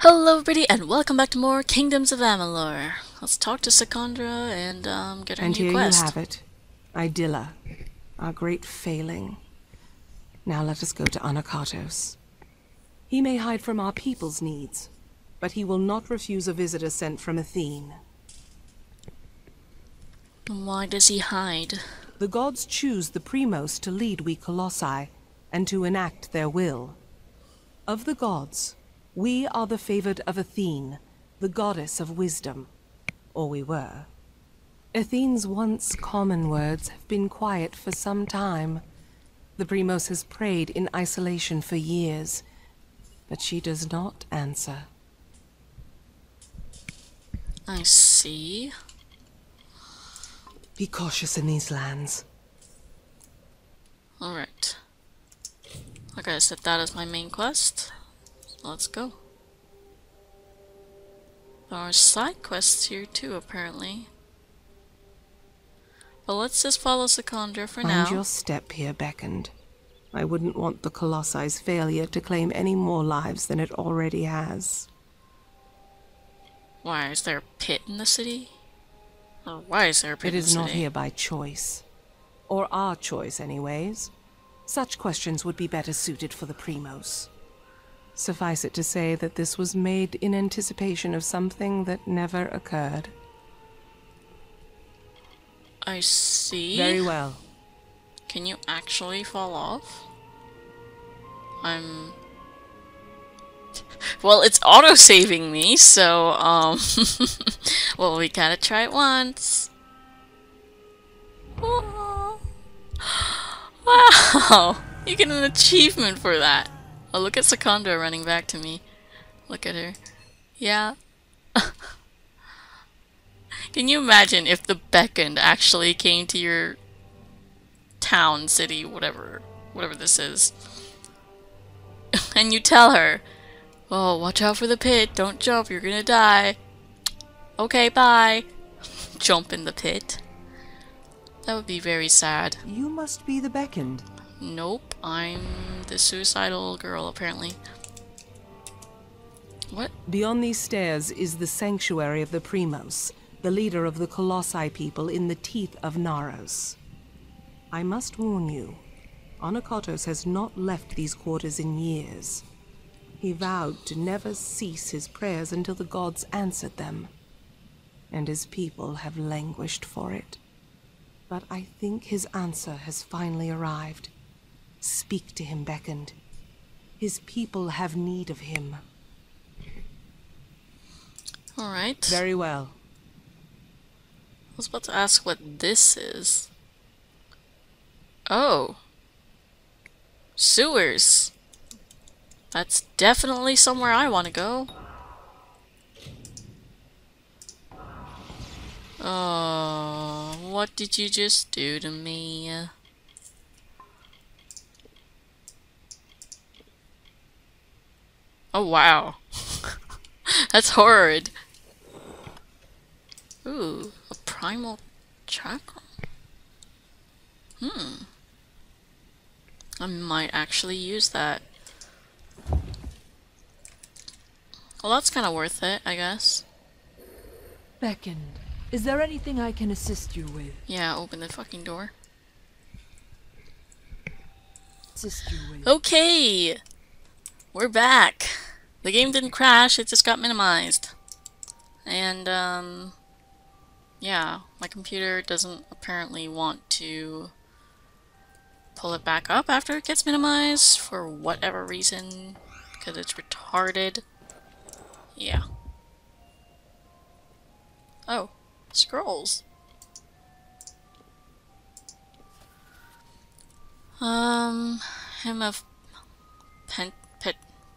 Hello everybody and welcome back to more Kingdoms of Amalur. Let's talk to Secondra and get her And new here quest. you have it. Idylla, our great failing. Now let us go to Anakatos. He may hide from our people's needs, but he will not refuse a visitor sent from Athene. Why does he hide? The gods choose the Primos to lead we Colossi, and to enact their will. Of the gods, we are the favored of Athene, the goddess of wisdom. Or we were. Athene's once common words have been quiet for some time. The Primos has prayed in isolation for years, but she does not answer. I see. Be cautious in these lands. Alright. Okay, I set that as my main quest. Let's go. There are side quests here too, apparently. But let's just follow Secondra for now. Mind your step here, beckoned. I wouldn't want the Colosse's failure to claim any more lives than it already has. Why, is there a pit in the city? Or why is there a pit in the city? It is not here by choice. Or our choice, anyways. Such questions would be better suited for the Primos. Suffice it to say that this was made in anticipation of something that never occurred. I see. Very well. Can you actually fall off? Well, it's auto-saving me, so, well, we gotta try it once. Whoa. Wow! You get an achievement for that. Oh, look at Secondra running back to me. Look at her. Yeah. Can you imagine if the Beckoned actually came to your town, city, whatever this is, and you tell her, "Oh, watch out for the pit, don't jump, you're gonna die." Okay, bye. Jump in the pit. That would be very sad. You must be the beckoned. Nope, I'm the suicidal girl, apparently. What? Beyond these stairs is the sanctuary of the Primos, the leader of the Colossi people in the teeth of Naros. I must warn you, Anakatos has not left these quarters in years. He vowed to never cease his prayers until the gods answered them, and his people have languished for it. But I think his answer has finally arrived. Speak to him, beckoned. His people have need of him. Alright. Very well. I was about to ask what this is. Oh. Sewers. That's definitely somewhere I want to go. Oh, what did you just do to me? Oh, wow. That's horrid. Ooh, a primal chakra. I might actually use that. Well, that's kind of worth it, I guess. Beckoned. Is there anything I can assist you with? Yeah, open the fucking door. Assist you with? Okay! We're back! The game didn't crash, it just got minimized. And, yeah, my computer doesn't apparently want to pull it back up after it gets minimized for whatever reason, because it's retarded. Yeah. Oh, scrolls. Hymn of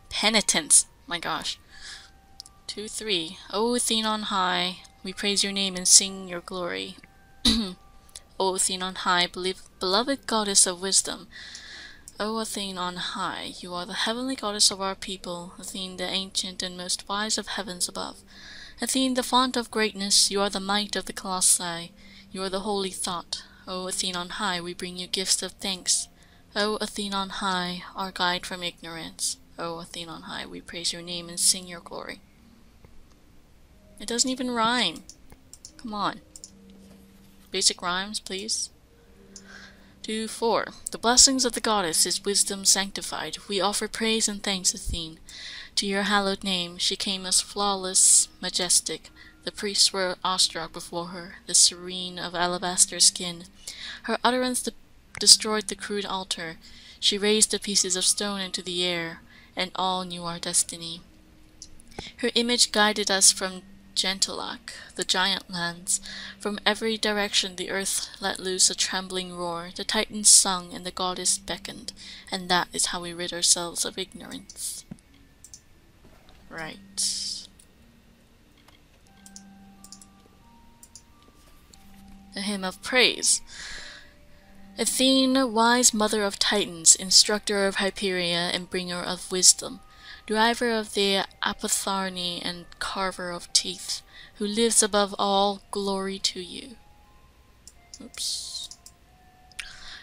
Penitence. My gosh. 2-3. O Athene on high, we praise your name and sing your glory. O Athene on high, beloved goddess of wisdom. O Athene on high, you are the heavenly goddess of our people. Athene, the ancient and most wise of heavens above. Athene, the font of greatness, you are the might of the Colossi. You are the holy thought. O Athene on high, we bring you gifts of thanks. O Athene on high, our guide from ignorance. O Athene on high, we praise your name and sing your glory. It doesn't even rhyme. Come on. Basic rhymes, please. 2-4. The blessings of the goddess is wisdom sanctified. We offer praise and thanks, Athene. To your hallowed name, she came as flawless, majestic. The priests were awestruck before her, the serene of alabaster skin. Her utterance destroyed the crude altar. She raised the pieces of stone into the air, and all knew our destiny. Her image guided us from Gentilak, the giant lands. From every direction the earth let loose a trembling roar. The Titans sung and the goddess beckoned, and that is how we rid ourselves of ignorance. Right. A hymn of praise. Athene, wise mother of Titans, instructor of Hyperia and bringer of wisdom, driver of the Apotharni and carver of teeth, who lives above all, glory to you. Oops.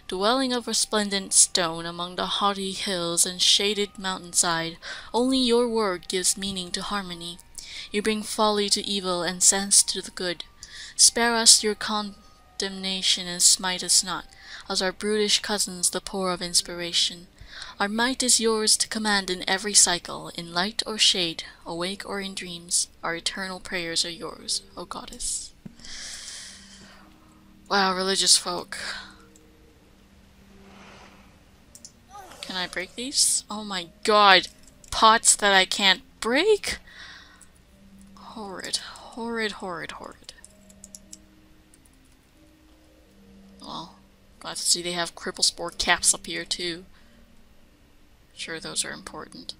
Dwelling of resplendent stone among the haughty hills and shaded mountainside, only your word gives meaning to harmony. You bring folly to evil and sense to the good. Spare us your condemnation and smite us not, as our brutish cousins the poor of inspiration. Our might is yours to command in every cycle, in light or shade, awake or in dreams. Our eternal prayers are yours, O goddess. Wow, religious folk. Can I break these? Oh my god. Pots that I can't break? Horrid, horrid, horrid, horrid. Well, glad to see they have cripple spore caps up here too. Sure, those are important.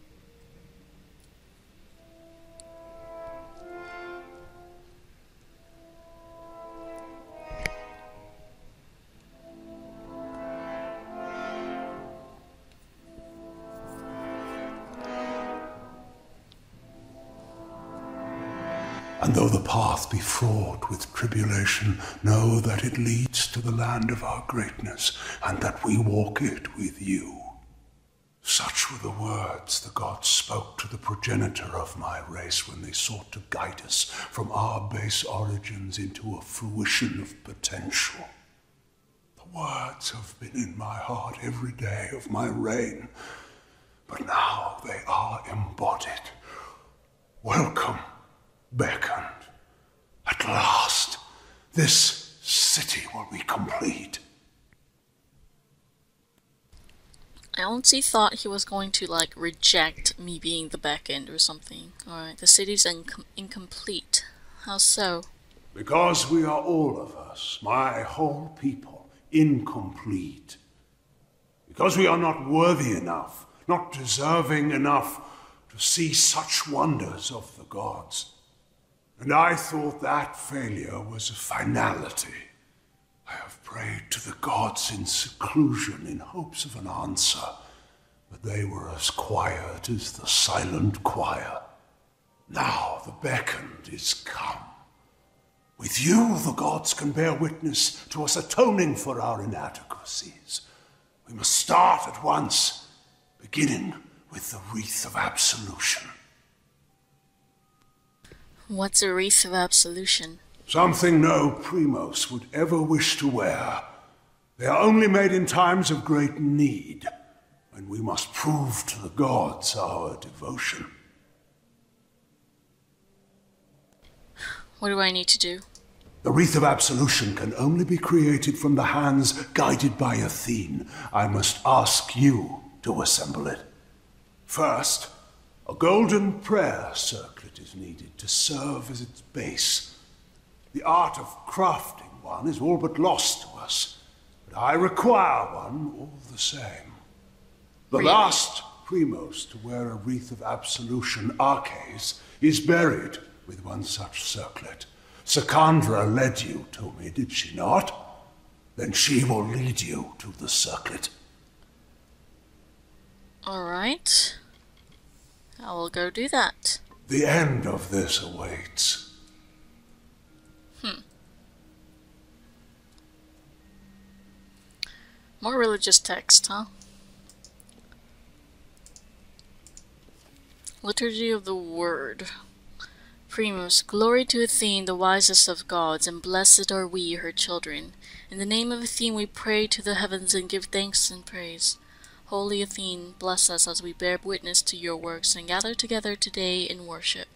And though the path be fraught with tribulation, know that it leads to the land of our greatness, and that we walk it with you. Such were the words the gods spoke to the progenitor of my race when they sought to guide us from our base origins into a fruition of potential. The words have been in my heart every day of my reign, but now they are embodied. Welcome, beckoned. At last, this city will be complete. I honestly thought he was going to, like, reject me being the back end or something. Alright, the city's incomplete. How so? Because we are all of us, my whole people, incomplete. Because we are not worthy enough, not deserving enough to see such wonders of the gods. And I thought that failure was a finality. I have prayed to the gods in seclusion in hopes of an answer, but they were as quiet as the silent choir. Now the beckoned is come. With you the gods can bear witness to us atoning for our inadequacies. We must start at once, beginning with the wreath of absolution. What's a wreath of absolution? Something no primos would ever wish to wear. They are only made in times of great need, when we must prove to the gods our devotion. What do I need to do? The wreath of absolution can only be created from the hands guided by Athene. I must ask you to assemble it. First, a golden prayer circlet is needed to serve as its base. The art of crafting one is all but lost to us, but I require one all the same. The Really? last primos to wear a wreath of absolution, Arches, is buried with one such circlet. Secandra led you to me, did she not? Then she will lead you to the circlet. Alright. I will go do that. The end of this awaits. More religious text, huh? Liturgy of the Word. Primus, glory to Athene, the wisest of gods, and blessed are we, her children. In the name of Athene we pray to the heavens and give thanks and praise. Holy Athene, bless us as we bear witness to your works and gather together today in worship.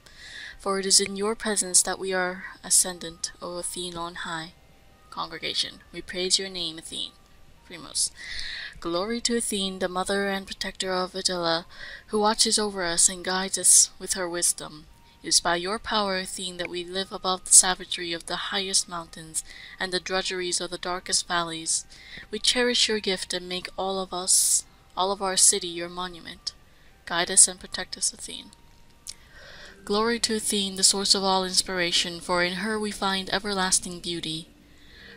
For it is in your presence that we are ascendant, O Athene on high. Congregation, we praise your name, Athene. Primus. Glory to Athene, the mother and protector of Idylla, who watches over us and guides us with her wisdom. It is by your power, Athene, that we live above the savagery of the highest mountains and the drudgeries of the darkest valleys. We cherish your gift and make all of our city your monument. Guide us and protect us, Athene. Glory to Athene, the source of all inspiration, for in her we find everlasting beauty.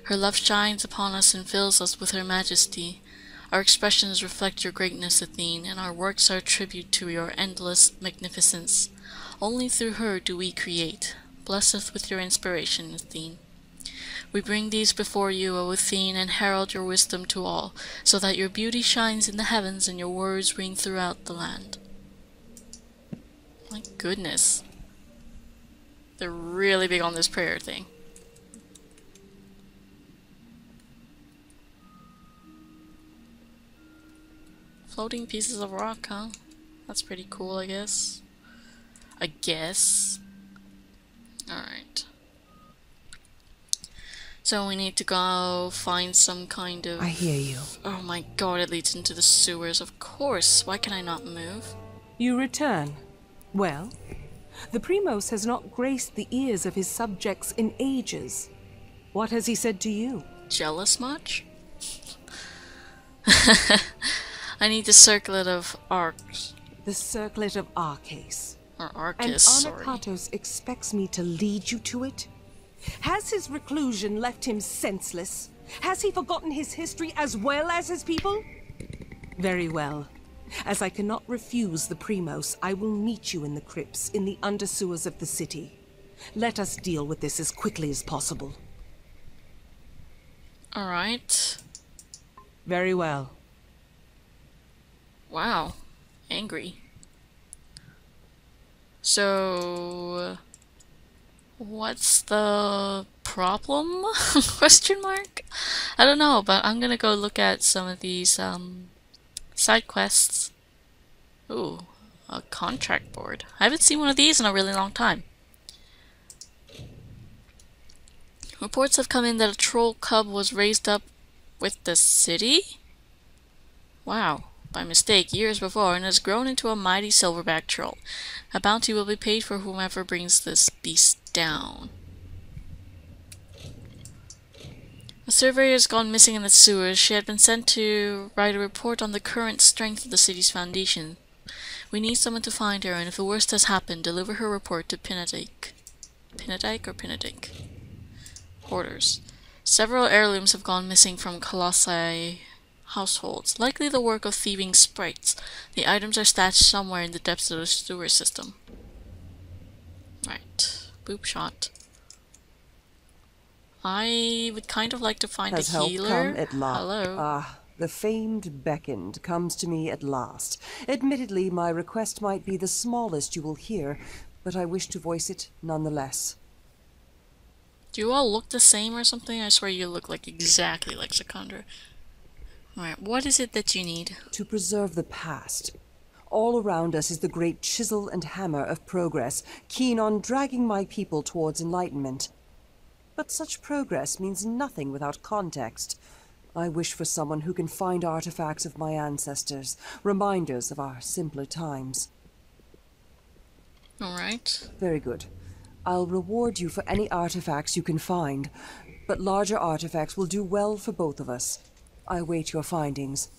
Her love shines upon us and fills us with her majesty. Our expressions reflect your greatness, Athene, and our works are a tribute to your endless magnificence. Only through her do we create. Bless us with your inspiration, Athene. We bring these before you, O Athene, and herald your wisdom to all, so that your beauty shines in the heavens and your words ring throughout the land. My goodness. They're really big on this prayer thing. Floating pieces of rock, huh? That's pretty cool, I guess. Alright. So we need to go find some kind of... I hear you. Oh my god, it leads into the sewers, of course. Why can I not move? You return. Well, the Primos has not graced the ears of his subjects in ages. What has he said to you? Jealous much? I need the circlet of Arcs. The circlet of Arcas. Or Arcus, And sorry. Anakatos expects me to lead you to it? Has his reclusion left him senseless? Has he forgotten his history as well as his people? Very well. As I cannot refuse the Primos, I will meet you in the crypts in the undersewers of the city. Let us deal with this as quickly as possible. Alright. Very well. Wow. Angry. So... what's the problem? Question mark? I don't know, but I'm gonna go look at some of these, side quests. Ooh, a contract board. I haven't seen one of these in a really long time. Reports have come in that a troll cub was raised up with the city? Wow. By mistake years before and has grown into a mighty silverback troll. A bounty will be paid for whomever brings this beast down. A surveyor has gone missing in the sewers. She had been sent to write a report on the current strength of the city's foundation. We need someone to find her, and if the worst has happened, deliver her report to Pinadike. Pinadike or Pinadike? Orders. Several heirlooms have gone missing from Colossi households, likely the work of thieving sprites. The items are stashed somewhere in the depths of the sewer system. Right. Boop shot. I would kind of like to find Has a help healer. come at last? Hello. Ah, the famed beckoned comes to me at last. Admittedly, my request might be the smallest you will hear, but I wish to voice it nonetheless. Do you all look the same or something? I swear you look like exactly like Secondra. Alright, what is it that you need? To preserve the past. All around us is the great chisel and hammer of progress, keen on dragging my people towards enlightenment. But such progress means nothing without context. I wish for someone who can find artifacts of my ancestors, reminders of our simpler times. Alright. Very good. I'll reward you for any artifacts you can find, but larger artifacts will do well for both of us. I await your findings.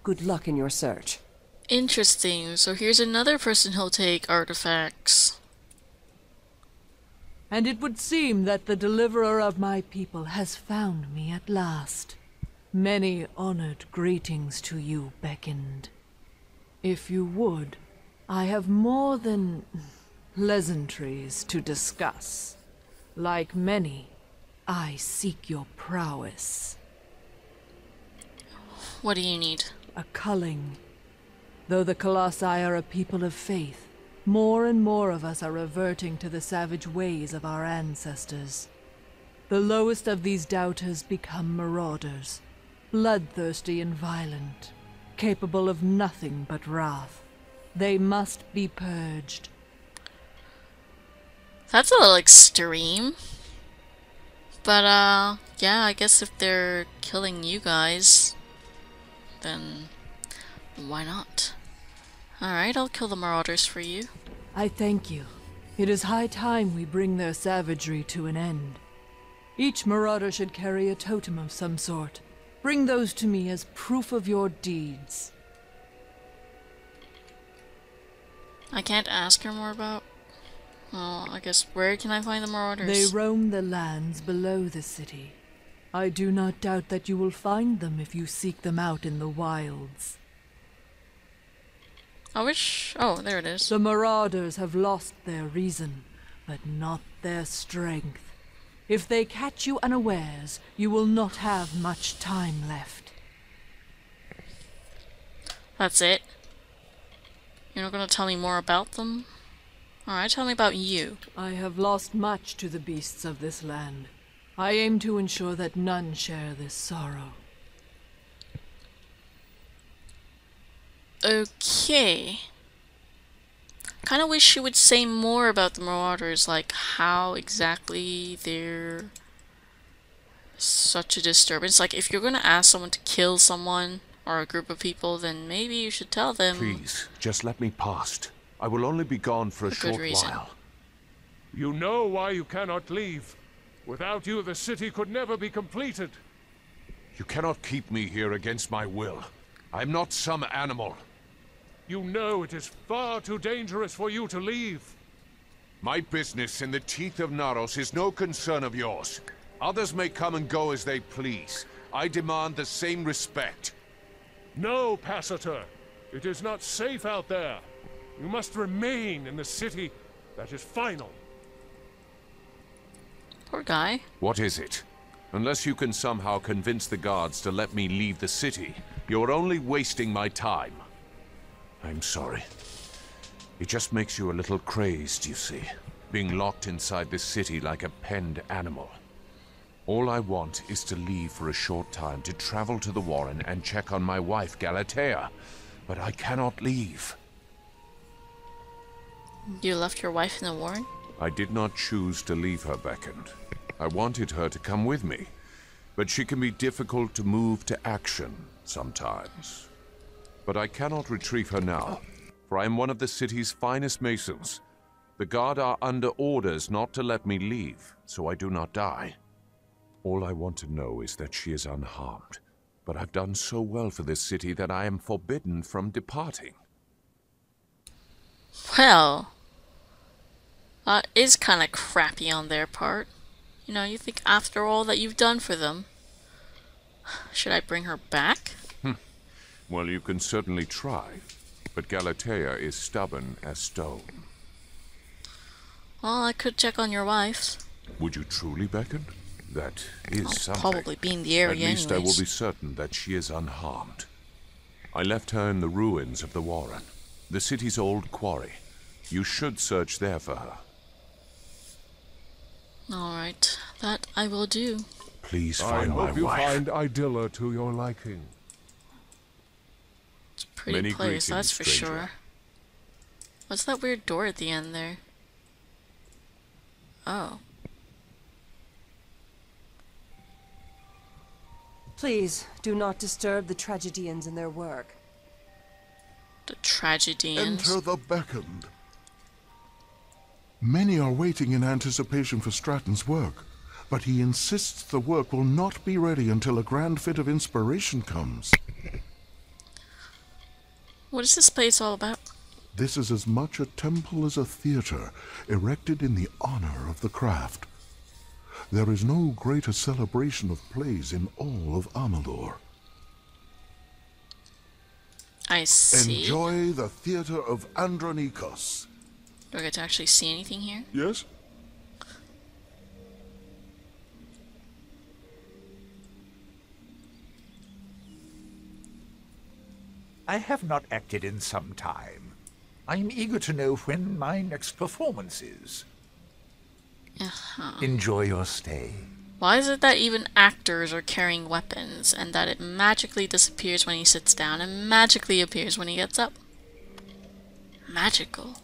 Good luck in your search. Interesting. So here's another person who'll take artifacts. And it would seem that the deliverer of my people has found me at last. Many honored greetings to you, beckoned. If you would, I have more than pleasantries to discuss. Like many, I seek your prowess. What do you need? A culling. Though the Colossi are a people of faith, more and more of us are reverting to the savage ways of our ancestors. The lowest of these doubters become marauders, bloodthirsty and violent, capable of nothing but wrath. They must be purged. That's a little extreme. But, yeah, I guess if they're killing you guys, then why not? Alright, I'll kill the marauders for you. I thank you. It is high time we bring their savagery to an end. Each marauder should carry a totem of some sort. Bring those to me as proof of your deeds. I can't ask her more about... Well, I guess where can I find the marauders? They roam the lands below the city. I do not doubt that you will find them if you seek them out in the wilds. I wish... Oh, there it is. The marauders have lost their reason, but not their strength. If they catch you unawares, you will not have much time left. That's it? You're not gonna tell me more about them? Alright, tell me about you. I have lost much to the beasts of this land. I aim to ensure that none share this sorrow. Okay. Kinda wish you would say more about the marauders, like how exactly they're such a disturbance. Like, if you're gonna ask someone to kill someone or a group of people, then maybe you should tell them. Please, just let me past. I will only be gone for a good short reason. while. You know why you cannot leave. Without you, the city could never be completed. You cannot keep me here against my will. I'm not some animal. You know it is far too dangerous for you to leave. My business in the teeth of Naros is no concern of yours. Others may come and go as they please. I demand the same respect. No, Passator. It is not safe out there. You must remain in the city. That is final. Poor guy. What is it? Unless you can somehow convince the guards to let me leave the city, you're only wasting my time. I'm sorry. It just makes you a little crazed, you see. Being locked inside this city like a penned animal. All I want is to leave for a short time to travel to the Warren and check on my wife, Galatea. But I cannot leave. You left your wife in the Warren? I did not choose to leave her beckoned. I wanted her to come with me. But she can be difficult to move to action sometimes. But I cannot retrieve her now, for I am one of the city's finest masons. The guard are under orders not to let me leave, so I do not die. All I want to know is that she is unharmed. But I've done so well for this city that I am forbidden from departing. Well, that is kind of crappy on their part. You know, you think after all that you've done for them, should I bring her back? Well, you can certainly try, but Galatea is stubborn as stone. Well, I could check on your wife. Would you truly beckon? That is I'll something. probably be in the area At least I will anyways. be certain that she is unharmed. I left her in the ruins of the Warren, the city's old quarry. You should search there for her. Alright, that I will do. Please I find my hope you wife. find Idylla to your liking. It's a pretty Many place, greetings, that's for stranger. sure. What's that weird door at the end there? Oh. Please, do not disturb the tragedians in their work. The tragedians. Enter the beckoned. Many are waiting in anticipation for Stratton's work, but he insists the work will not be ready until a grand fit of inspiration comes. What is this place all about? This is as much a temple as a theater, erected in the honor of the craft. There is no greater celebration of plays in all of Amalur. I see. Enjoy the theater of Andronikos. Do I get to actually see anything here? Yes? I have not acted in some time. I am eager to know when my next performance is. Enjoy your stay. Why is it that even actors are carrying weapons, and that it magically disappears when he sits down and magically appears when he gets up? Magical.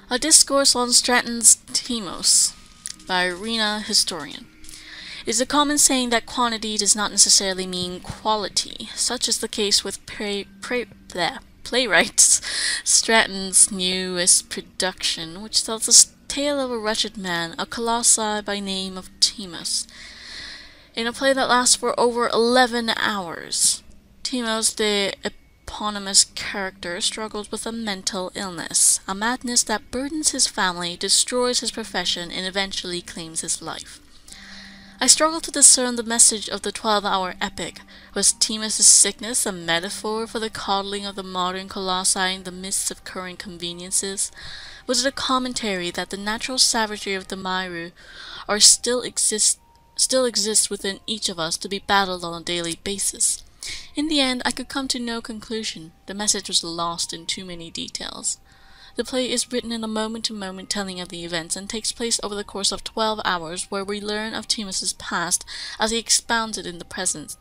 A Discourse on Stratton's Timos by Irina Historian. It is a common saying that quantity does not necessarily mean quality. Such is the case with playwright Stratton's newest production, which tells the tale of a wretched man, a colossi by name of Timos. In a play that lasts for over 11 hours, Timos, the eponymous character, struggles with a mental illness, a madness that burdens his family, destroys his profession, and eventually claims his life. I struggle to discern the message of the 12-hour epic. Was Timos' sickness a metaphor for the coddling of the modern colossi in the midst of current conveniences? Was it a commentary that the natural savagery of the Mairu still exists within each of us to be battled on a daily basis? In the end, I could come to no conclusion. The message was lost in too many details. The play is written in a moment-to-moment telling of the events and takes place over the course of 12 hours, where we learn of Timos' past as he expounds it in the present,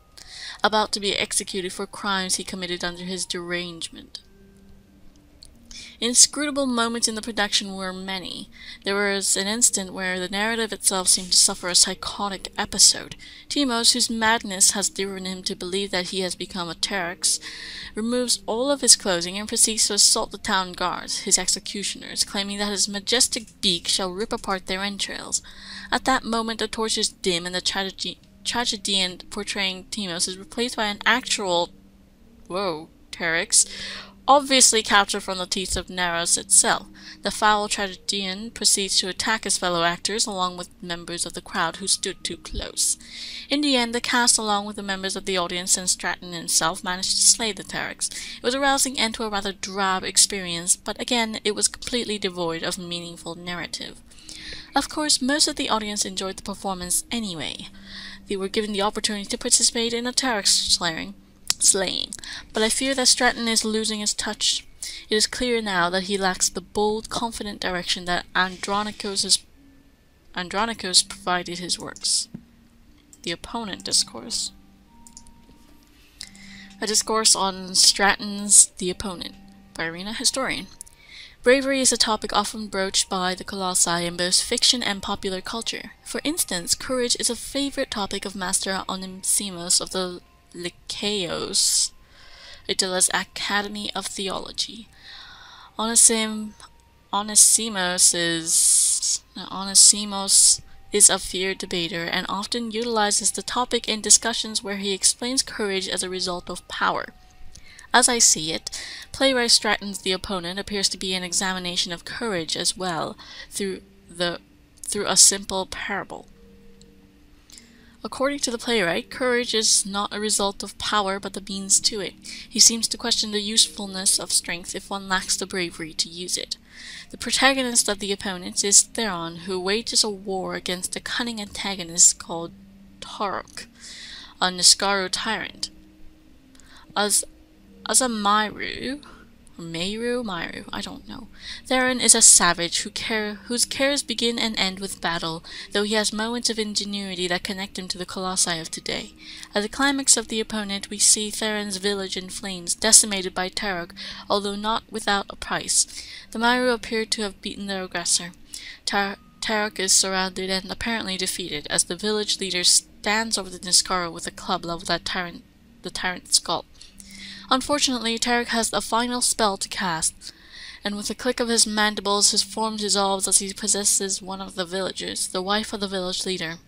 about to be executed for crimes he committed under his derangement. Inscrutable moments in the production were many. There was an instant where the narrative itself seemed to suffer a psychotic episode. Timos, whose madness has driven him to believe that he has become a Terex, removes all of his clothing and proceeds to assault the town guards, his executioners, claiming that his majestic beak shall rip apart their entrails. At that moment the torches dim and the tragedian portraying Timos is replaced by an actual Terex, obviously captured from the teeth of Naros itself. The foul tragedian proceeds to attack his fellow actors along with members of the crowd who stood too close. In the end, the cast along with the members of the audience and Stratton himself managed to slay the Terex. It was a rousing end to a rather drab experience, but again, it was completely devoid of meaningful narrative. Of course, most of the audience enjoyed the performance anyway. They were given the opportunity to participate in a Terex slaying, but I fear that Stratton is losing his touch. It is clear now that he lacks the bold, confident direction that Andronikos provided his works. The Opponent Discourse. A Discourse on Stratton's The Opponent by Irina Historian. Bravery is a topic often broached by the colossi in both fiction and popular culture. For instance, courage is a favorite topic of Master Onesimus of the Lycaeos, Idylla's Academy of Theology. Onesimus is a feared debater and often utilizes the topic in discussions where he explains courage as a result of power. As I see it, playwright Stratton's The Opponent appears to be an examination of courage as well, through a simple parable. According to the playwright, courage is not a result of power but the means to it. He seems to question the usefulness of strength if one lacks the bravery to use it. The protagonist of The Opponent is Theron, who wages a war against a cunning antagonist called Tarok, a Niskaro tyrant. As a Mairu, I don't know. Theron is a savage whose cares begin and end with battle, though he has moments of ingenuity that connect him to the colossi of today. At the climax of The Opponent, we see Theron's village in flames, decimated by Tarok, although not without a price. The Mairu appear to have beaten their aggressor. Tarok is surrounded and apparently defeated, as the village leader stands over the Niskaro with a club leveled at the tyrant's skull. Unfortunately, Tarok has a final spell to cast, and with a click of his mandibles his form dissolves as he possesses one of the villagers, the wife of the village leader.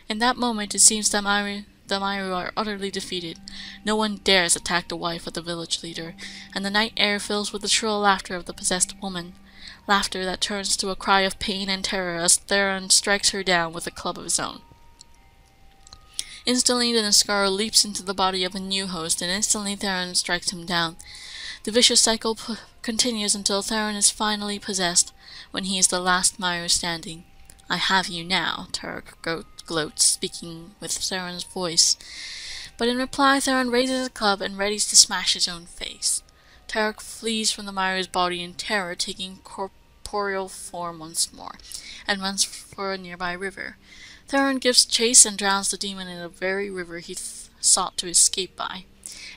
In that moment it seems the Mairu are utterly defeated. No one dares attack the wife of the village leader, and the night air fills with the shrill laughter of the possessed woman, laughter that turns to a cry of pain and terror as Theron strikes her down with a club of his own. Instantly, the Niskaro leaps into the body of a new host, and instantly Theron strikes him down. The vicious cycle continues until Theron is finally possessed, when he is the last Mairu standing. "I have you now," Tarok gloats, speaking with Theron's voice. But in reply, Theron raises a club and readies to smash his own face. Tarek flees from the Myra's body in terror, taking corporeal form once more, and runs for a nearby river. Theron gives chase and drowns the demon in the very river he sought to escape by.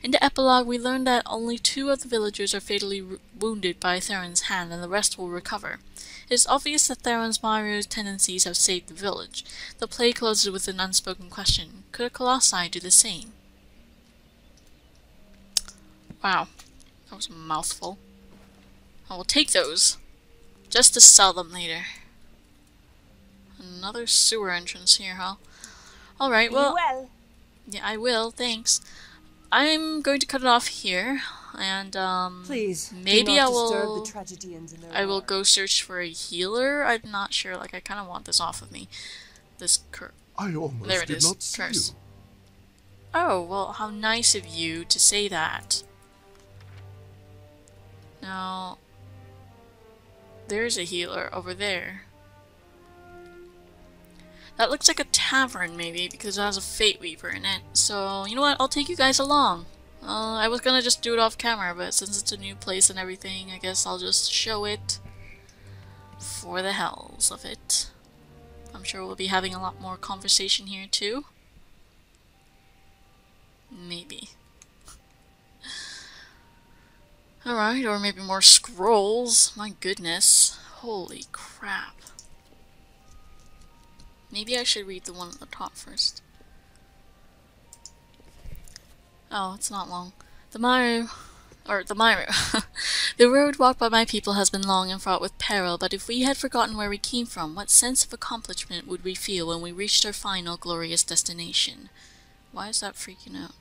In the epilogue, we learn that only 2 of the villagers are fatally wounded by Theron's hand, and the rest will recover. It is obvious that Theron's Mario's tendencies have saved the village. The play closes with an unspoken question. Could a Colossi do the same? Wow, that was a mouthful. I will take those, just to sell them later. Another sewer entrance here, huh? Alright, well... Yeah, I will, thanks. I'm going to cut it off here, and Please, maybe do not I will. disturb the tragedians in their I will work. go search for a healer. I'm not sure. Like, I kind of want this off of me. This I almost there it did is. not see Curse. you. Oh well, how nice of you to say that. Now, there's a healer over there. That looks like a tavern, maybe, because it has a Fate Weaver in it. So, you know what? I'll take you guys along. I was gonna just do it off camera, but since it's a new place and everything, I guess I'll just show it for the hells of it. I'm sure we'll be having a lot more conversation here, too. Maybe. Alright, or maybe more scrolls. My goodness. Holy crap. Maybe I should read the one at the top first. Oh, it's not long. The Myro... The road walked by my people has been long and fraught with peril, but if we had forgotten where we came from, what sense of accomplishment would we feel when we reached our final glorious destination? Why is that freaking out?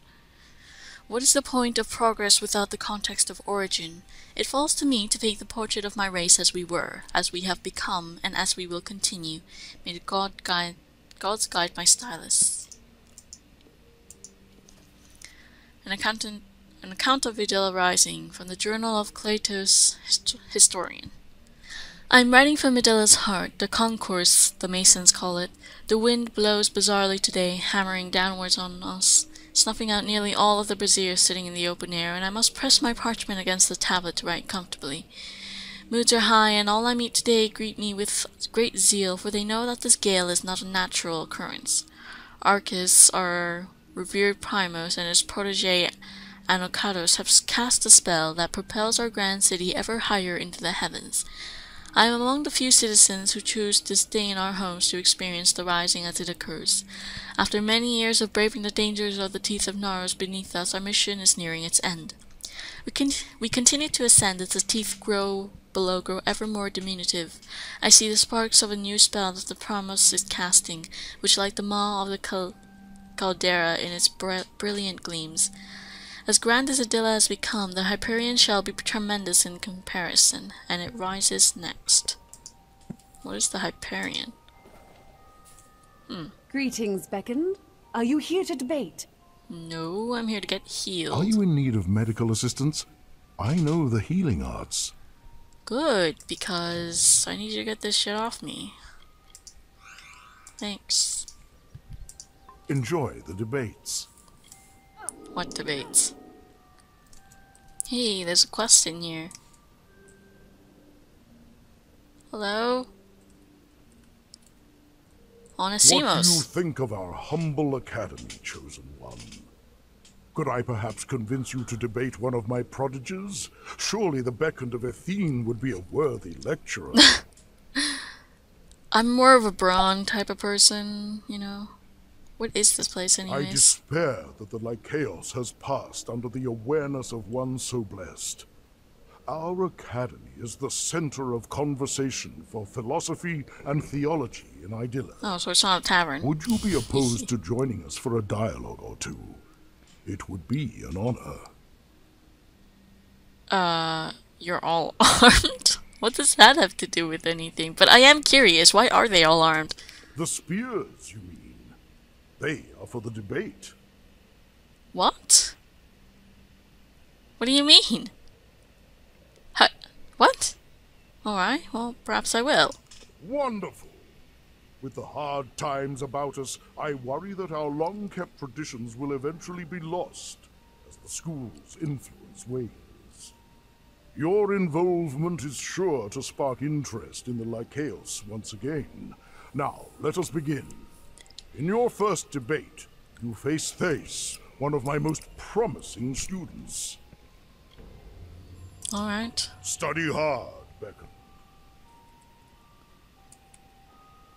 What is the point of progress without the context of origin? It falls to me to paint the portrait of my race as we were, as we have become, and as we will continue. May the gods guide my stylus. An account of Idylla Rising, from the Journal of Cleitos, historian. I am writing from Idylla's heart, the concourse, the masons call it. The wind blows bizarrely today, hammering downwards on us, snuffing out nearly all of the braziers sitting in the open air, and I must press my parchment against the tablet to write comfortably. Moods are high, and all I meet today greet me with great zeal, for they know that this gale is not a natural occurrence. Arcus, our revered Primos, and his protege Anokatos have cast a spell that propels our grand city ever higher into the heavens. I am among the few citizens who choose to stay in our homes to experience the rising as it occurs. After many years of braving the dangers of the teeth of Naros beneath us, our mission is nearing its end. We continue to ascend as the teeth below grow ever more diminutive. I see the sparks of a new spell that the Primos is casting, which like the maw of the caldera in its brilliant gleams. As grand as Idylla has become, the Hyperion shall be tremendous in comparison, and it rises next. What is the Hyperion? Greetings, Beckoned. Are you here to debate? No, I'm here to get healed. Are you in need of medical assistance? I know the healing arts. Good, because I need you to get this shit off me. Thanks. Enjoy the debates. What debates? Hey, there's a quest in here. Hello? What do you think of our humble academy, Chosen One? Could I perhaps convince you to debate one of my prodigies? Surely the Beckoned of Athene would be a worthy lecturer. I'm more of a brawn type of person, you know. What is this place anyways? I despair that the Lycaeus has passed under the awareness of one so blessed. Our academy is the center of conversation for philosophy and theology in Idylla. Oh, so it's not a tavern. Would you be opposed to joining us for a dialogue or two? It would be an honor. You're all armed? What does that have to do with anything? But I am curious, why are they all armed? The spears, you mean? They are for the debate. What? What do you mean? What? Alright, well, perhaps I will. Wonderful. With the hard times about us, I worry that our long-kept traditions will eventually be lost as the school's influence wanes. Your involvement is sure to spark interest in the Lycaeus once again. Now, let us begin. In your first debate, you face Thace, one of my most promising students. Alright. Study hard, Beckon.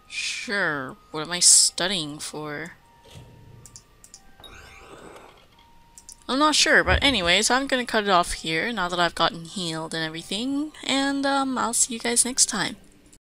Sure. What am I studying for? I'm not sure, but anyways, I'm gonna cut it off here now that I've gotten healed and everything, and I'll see you guys next time.